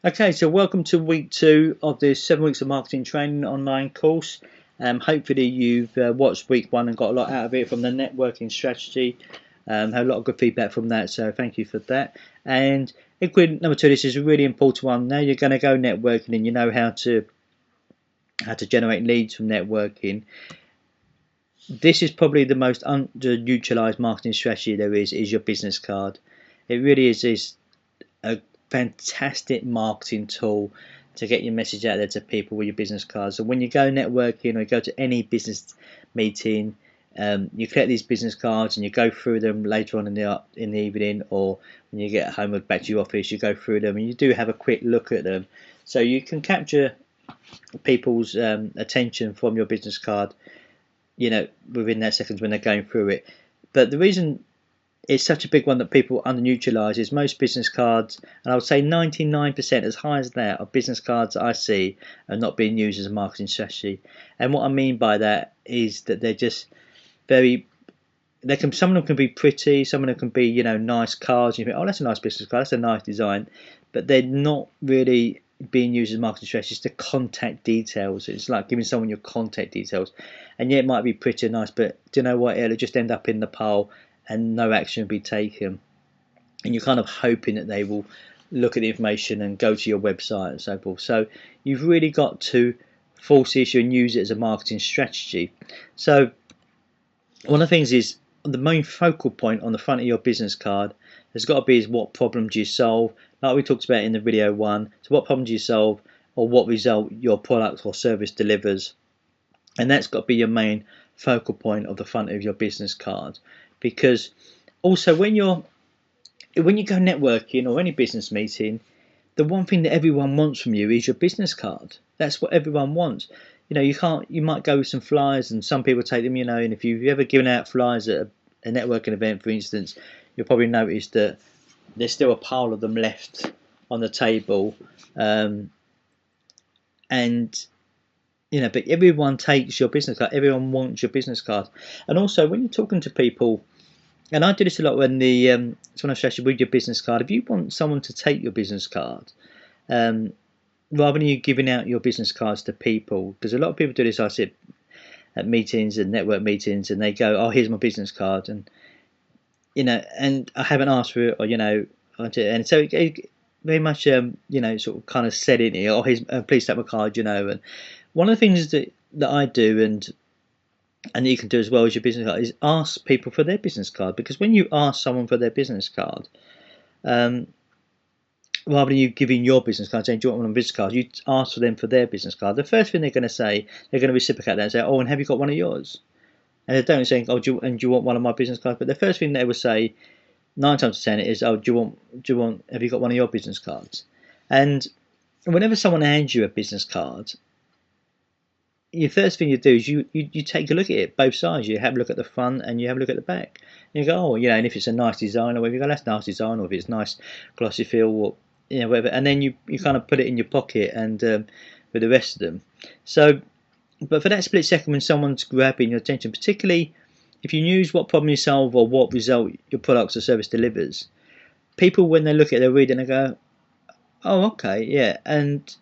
Okay, so welcome to week 2 of this 7 weeks of marketing training online course. Hopefully you've watched week 1 and got a lot out of it from the networking strategy. Had a lot of good feedback from that, so thank you for that. And equally, number 2, this is a really important one. Now you're going to go networking and you know how to generate leads from networking. This is probably the most underutilized marketing strategy there is your business card. It really is a fantastic marketing tool to get your message out there to people with your business cards. So when you go networking or you go to any business meeting, you collect these business cards and you go through them later on in the evening, or when you get home or back to your office, you go through them and you do have a quick look at them, so you can capture people's attention from your business card, within that seconds when they're going through it. But the reason it's such a big one that people underutilise is most business cards, and I would say 99%, as high as that, of business cards that I see are not being used as a marketing strategy. And what I mean by that is that they're just some of them can be pretty, some of them can be, nice cards. You think, oh, that's a nice business card, that's a nice design, but they're not really being used as marketing strategy. It's the contact details. It's like giving someone your contact details, and yeah, it might be pretty and nice, but do you know what? It'll just end up in the pile and no action will be taken. And you're kind of hoping that they will look at the information and go to your website and so forth. So you've really got to force the issue and use it as a marketing strategy. So one of the things is the main focal point on the front of your business card has got to be is what problem do you solve, like we talked about in the video 1. So what problem do you solve, or what result your product or service delivers, and that's got to be your main focal point of the front of your business card. Because also when you go networking or any business meeting, the one thing that everyone wants from you is your business card. That's what everyone wants. You might go with some flyers, and some people take them, and if you've ever given out flyers at a networking event, for instance, you'll probably notice that there's still a pile of them left on the table, and but everyone takes your business card. Everyone wants your business card. And also when you're talking to people, and I do this a lot when I strategy with your business card, if you want someone to take your business card, rather than you giving out your business cards to people, because a lot of people do this. I sit at meetings and network meetings, and they go, "Oh, here's my business card," and and I haven't asked for it, or and so it very much sort of kind of said in here, "Oh, here's please take my card," and one of the things that I do, and you can do as well as your business card, is ask people for their business card. Because when you ask someone for their business card, rather than you giving your business card, saying, "Do you want one of my business cards?" you ask for them for their business card. The first thing they're going to say, they're going to reciprocate that and say, "Oh, and have you got one of yours?" And they don't say, "Oh, do you want one of my business cards?" But the first thing they will say, 9 times out of 10, is, "Oh, have you got one of your business cards?" And whenever someone hands you a business card, your first thing you do is you take a look at it, both sides. You have a look at the front and you have a look at the back. And you go, oh, and if it's a nice design, or whatever, you go, that's nice design, or if it's nice glossy feel, or whatever. And then you kind of put it in your pocket and with the rest of them. So, but for that split second when someone's grabbing your attention, particularly if you use what problem you solve or what result your product or service delivers, people, when they look at it, they read it and they go, oh, okay, yeah, and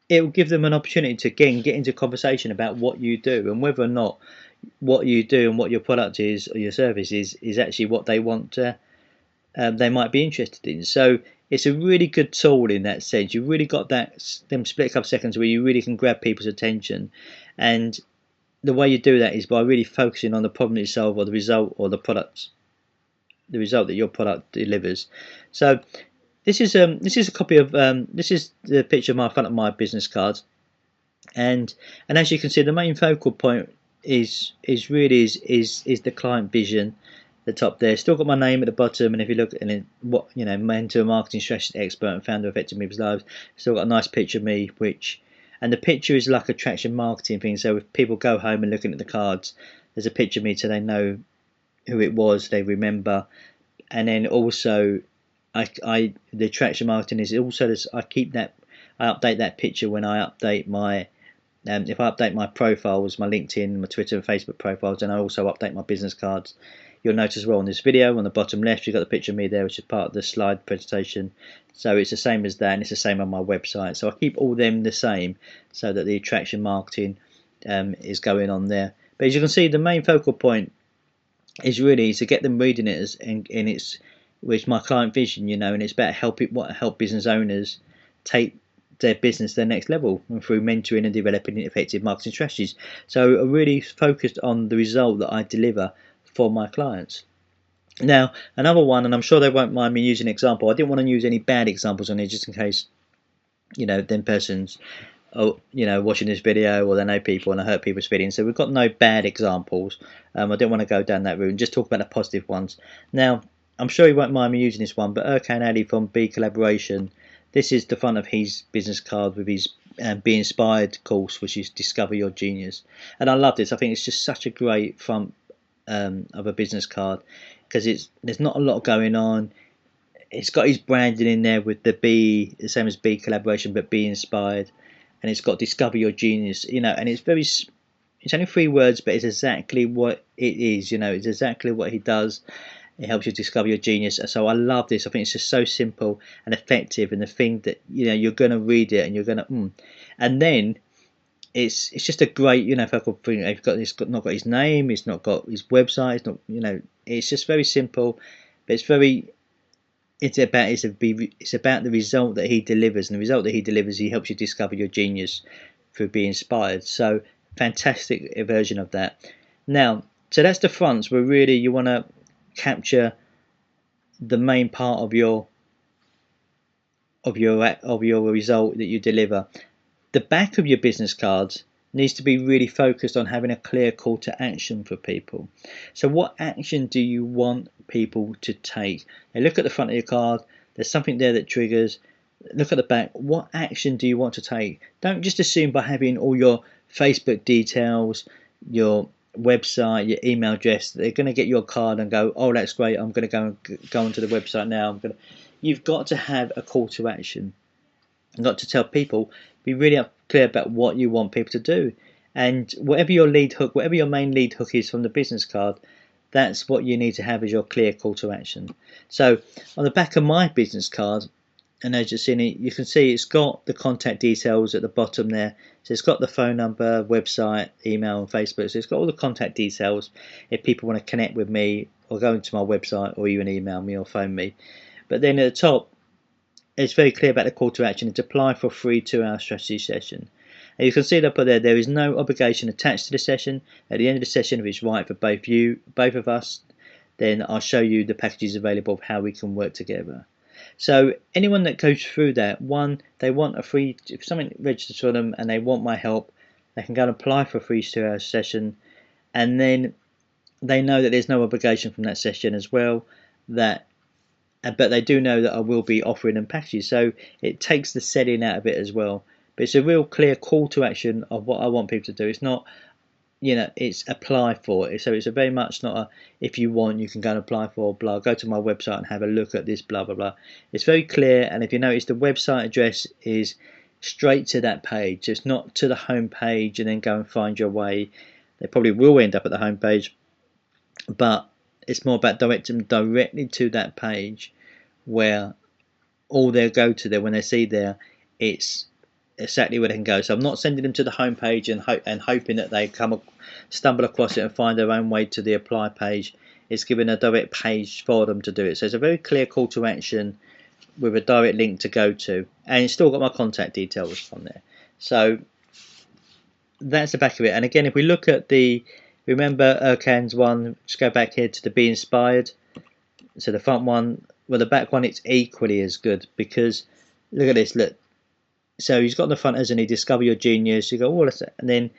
it will give them an opportunity to again get into conversation about what you do and whether or not what you do and what your product is or your service is actually what they want to, they might be interested in. So it's a really good tool in that sense. You've really got them split couple of seconds where you really can grab people's attention, and the way you do that is by really focusing on the problem you solve or the result or the result that your product delivers. So this is a copy of this is the picture of my front of my business card, and as you can see, the main focal point is really the client vision. The top there, still got my name at the bottom, and if you look at it, what mentor, marketing strategy expert, and founder of Effective People's Lives, still got a nice picture of me, and the picture is like attraction marketing thing. So if people go home and looking at the cards, there's a picture of me, so they know who it was, they remember, and then also. The attraction marketing is also this. I update that picture when I update my if I update my profiles, my LinkedIn, my Twitter and Facebook profiles, and I also update my business cards you'll notice as well on this video on the bottom left you've got the picture of me there, which is part of the slide presentation. So it's the same as that, and it's the same on my website. So I keep all them the same so that the attraction marketing is going on there. But as you can see, the main focal point is really to get them reading it in its with my client vision, and it's about help business owners take their business to the next level through mentoring and developing effective marketing strategies. So I'm really focused on the result that I deliver for my clients. Now, another one, and I'm sure they won't mind me using an example. I didn't want to use any bad examples on here just in case, them persons watching this video, or they know people and I hurt people's feelings. So we've got no bad examples. I didn't want to go down that route and just talk about the positive ones. Now, I'm sure he won't mind me using this one, but Erkan Ali from B Collaboration, this is the front of his business card with his Be Inspired course, which is Discover Your Genius. And I love this. I think it's just such a great front of a business card, because there's not a lot going on. It's got his branding in there with the B, the same as B Collaboration, but Be Inspired. And it's got Discover Your Genius, and it's only 3 words, but it's exactly what it is, it's exactly what he does. It helps you discover your genius. So I love this. I think it's just so simple and effective, and the thing that you're going to read it and you're going to and then it's just a great focal thing. It's not got his name, it's not got his website, it's not it's just very simple, but it's about the result that he delivers, and the result that he delivers, he helps you discover your genius through Be Inspired. So fantastic version of that. Now, so that's the fronts where really you want to capture the main part of your result that you deliver. The back of your business cards needs to be really focused on having a clear call to action for people. So what action do you want people to take? Now look at the front of your card, there's something there that triggers. Look at the back, what action do you want to take? Don't just assume by having all your Facebook details, your website, your email address, they're going to get your card and go, oh, that's great, I'm going to go onto the website now. You've got to have a call to action. You've got to tell people, be really clear about what you want people to do, and whatever your lead hook, whatever your main lead hook is from the business card, that's what you need to have as your clear call to action. So on the back of my business card, and as you've seen it, you can see it's got the contact details at the bottom there. So it's got the phone number, website, email, and Facebook. So it's got all the contact details if people want to connect with me or go into my website or even email me or phone me. But then at the top, it's very clear about the call to action. It's apply for a free 2-hour strategy session. And you can see that up there, there is no obligation attached to the session. At the end of the session, if it's right for both of us, then I'll show you the packages available of how we can work together. So anyone that goes through that, one, they want a free, if something registers for them and they want my help, they can go and apply for a free 2-hour session, and then they know that there's no obligation from that session as well, but they do know that I will be offering them packages, so it takes the selling out of it as well. But it's a real clear call to action of what I want people to do. It's not, it's apply for it. So it's a very much not a, if you want, you can go and apply for, blah, go to my website and have a look at this, blah, blah, blah. It's very clear, and if you notice, the website address is straight to that page. It's not to the home page and then go and find your way. They probably will end up at the home page, but it's more about directing them directly to that page where all they'll go to there when they see there, it's exactly where they can go. So I'm not sending them to the home page and hoping that they stumble across it and find their own way to the apply page. It's giving a direct page for them to do it. So it's a very clear call to action with a direct link to go to, and it's still got my contact details on there. So that's the back of it. And again, if we look at remember Erkan's one, just go back here to the Be Inspired. So the front one, well, the back one, it's equally as good, because look at this, look. So he's got on the front, hasn't he? Discover your genius. You go, oh, that's it. And then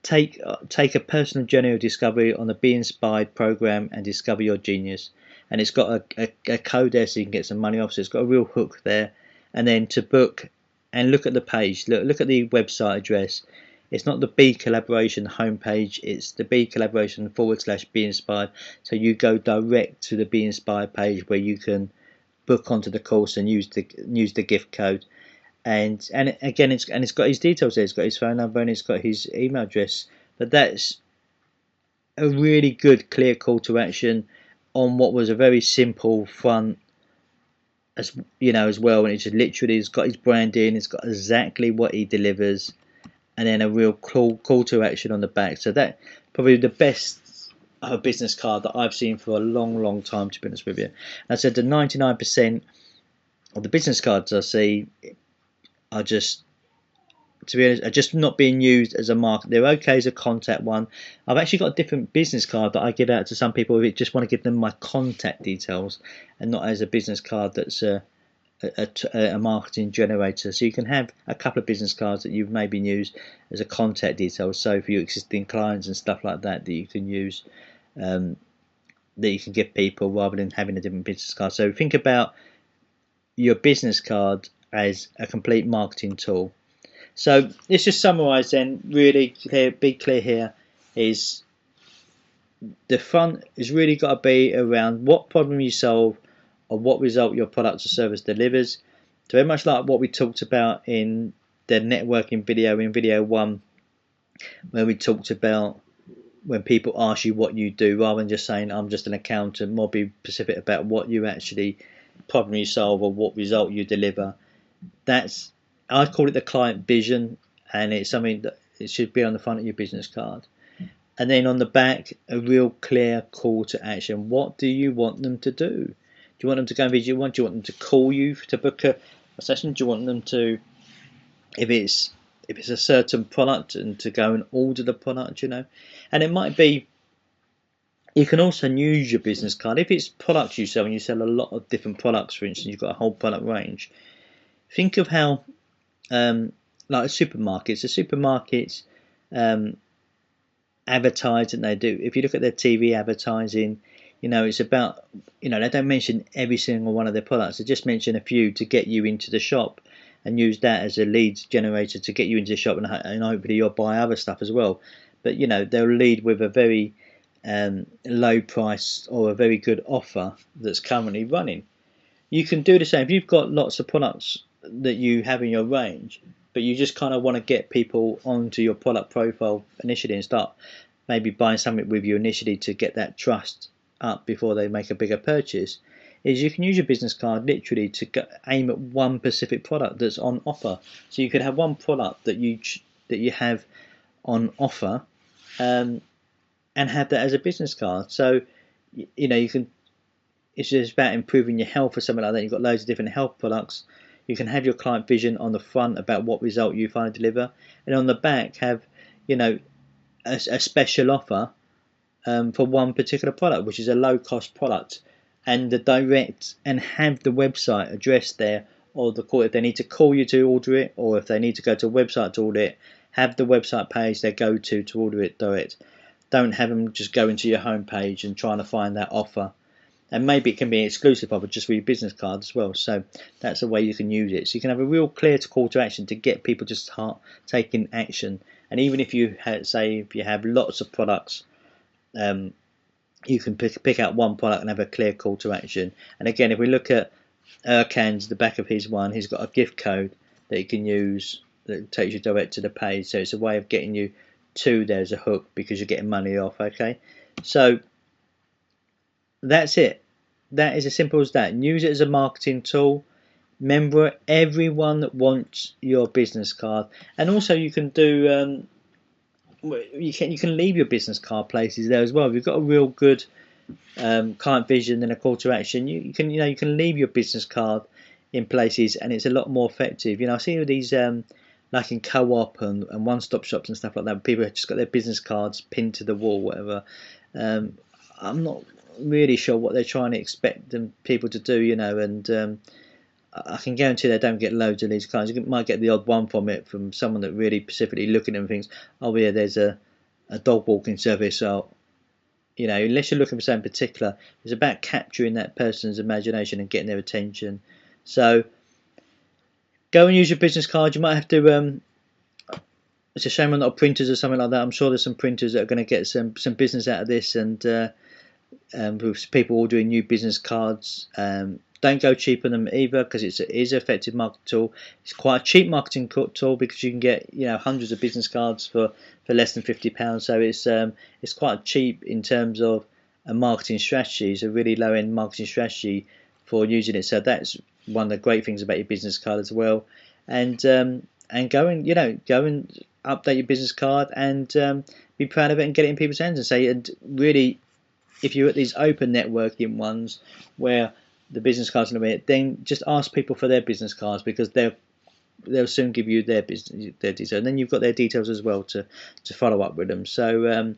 take a personal journey of discovery on the Be Inspired program and discover your genius. And it's got a code there so you can get some money off. So it's got a real hook there. And then to book, and look at the page. Look at the website address. It's not the Be Collaboration homepage. It's the Be Collaboration /Be Inspired. So you go direct to the Be Inspired page where you can book onto the course and use the gift code. And again, it's got his details there. It's got his phone number and it's got his email address. But that's a really good, clear call to action on what was a very simple front, as as well, and it's just literally, it's got his branding, it's got exactly what he delivers, and then a real call to action on the back. So that probably the best business card that I've seen for a long time, to be honest with you. I said the 99% of the business cards I see are just, to be honest, are just not being used as a market. They're okay as a contact one. I've actually got a different business card that I give out to some people who just want to give them my contact details, and not as a business card that's a marketing generator. So you can have a couple of business cards that you've maybe used as a contact details, so for your existing clients and stuff like that, that you can use, that you can give people, rather than having a different business card. So think about your business card as a complete marketing tool. So let's just summarize then, really clear, be clear here, is the front has really got to be around what problem you solve or what result your product or service delivers. So very much like what we talked about in the networking video in video 1, where we talked about when people ask you what you do, rather than just saying I'm just an accountant, more be specific about what you actually problem you solve or what result you deliver. That's, I call it the client vision, and it's something that it should be on the front of your business card. And then on the back, a real clear call to action. What do you want them to do? Do you want them to go and visit one? Do you want them to call you to book a session? Do you want them to, if it's a certain product, and to go and order the product, And it might be, you can also use your business card if it's products you sell, and you sell a lot of different products. For instance, you've got a whole product range. Think of how like supermarkets. The supermarkets advertising they do. If you look at their TV advertising, it's about, they don't mention every single one of their products. They just mention a few to get you into the shop, and use that as a lead generator to get you into the shop, and hopefully you'll buy other stuff as well. But they'll lead with a very low price or a very good offer that's currently running. You can do the same if you've got lots of products that you have in your range, but you just kind of want to get people onto your product profile initially and start maybe buying something with you initially to get that trust up before they make a bigger purchase, is you can use your business card literally to aim at one specific product that's on offer. So you could have one product that you have on offer, and have that as a business card. So you can, it's just about improving your health or something like that. You've got loads of different health products. You can have your client vision on the front about what result you finally deliver, and on the back have a special offer for one particular product, which is a low cost product, and the direct, and have the website address there, or the call if they need to call you to order it, or if they need to go to a website to order it, have the website page they go to order it direct. Don't have them just go into your home page and trying to find that offer. And maybe it can be an exclusive offer just for your business card as well. So that's a way you can use it. So you can have a real clear call to action to get people to start taking action. And even if you have lots of products, you can pick out one product and have a clear call to action. And again, if we look at Erkan's, the back of his one, he's got a gift code that you can use that takes you direct to the page. So it's a way of getting you to there as a hook, because you're getting money off. Okay, so that's it. That is as simple as that. Use it as a marketing tool. Remember, everyone wants your business card, and also you can do you can leave your business card places there as well. If you've got a real good client vision and a call to action, you can leave your business card in places, and it's a lot more effective. I see all these like in co-op and one-stop shops and stuff like that, people have just got their business cards pinned to the wall, whatever. I'm not really sure what they're trying to expect people to do, and I can guarantee they don't get loads of these clients. You might get the odd one from someone that really specifically looking at them and thinks, oh yeah, there's a dog walking service. So unless you're looking for something particular, it's about capturing that person's imagination and getting their attention. So go and use your business card. You might have to it's a shame we're not printers or something like that. I'm sure there's some printers that are going to get some business out of this, and with people ordering new business cards. Don't go cheap on them either, because it is an effective marketing tool. It's quite a cheap marketing tool, because you can get hundreds of business cards for less than £50. So it's quite cheap in terms of marketing strategies, a really low-end marketing strategy for using it. So that's one of the great things about your business card as well. And go and update your business card and be proud of it and get it in people's hands and say, and really, if you're at these open networking ones where the business cards are in it, then just ask people for their business cards, because they'll soon give you their details, and then you've got their details as well to follow up with them. So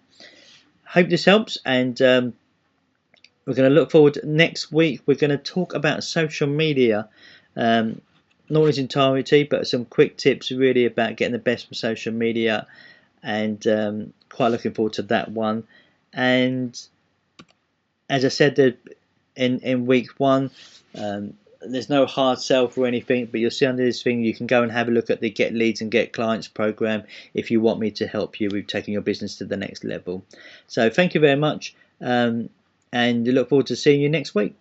hope this helps, and we're going to look forward next week. We're going to talk about social media, not in its entirety, but some quick tips really about getting the best from social media, and quite looking forward to that one. And as I said, in week one, there's no hard sell for anything, but you'll see under this thing you can go and have a look at the Get Leads and Get Clients program if you want me to help you with taking your business to the next level. So thank you very much, and I look forward to seeing you next week.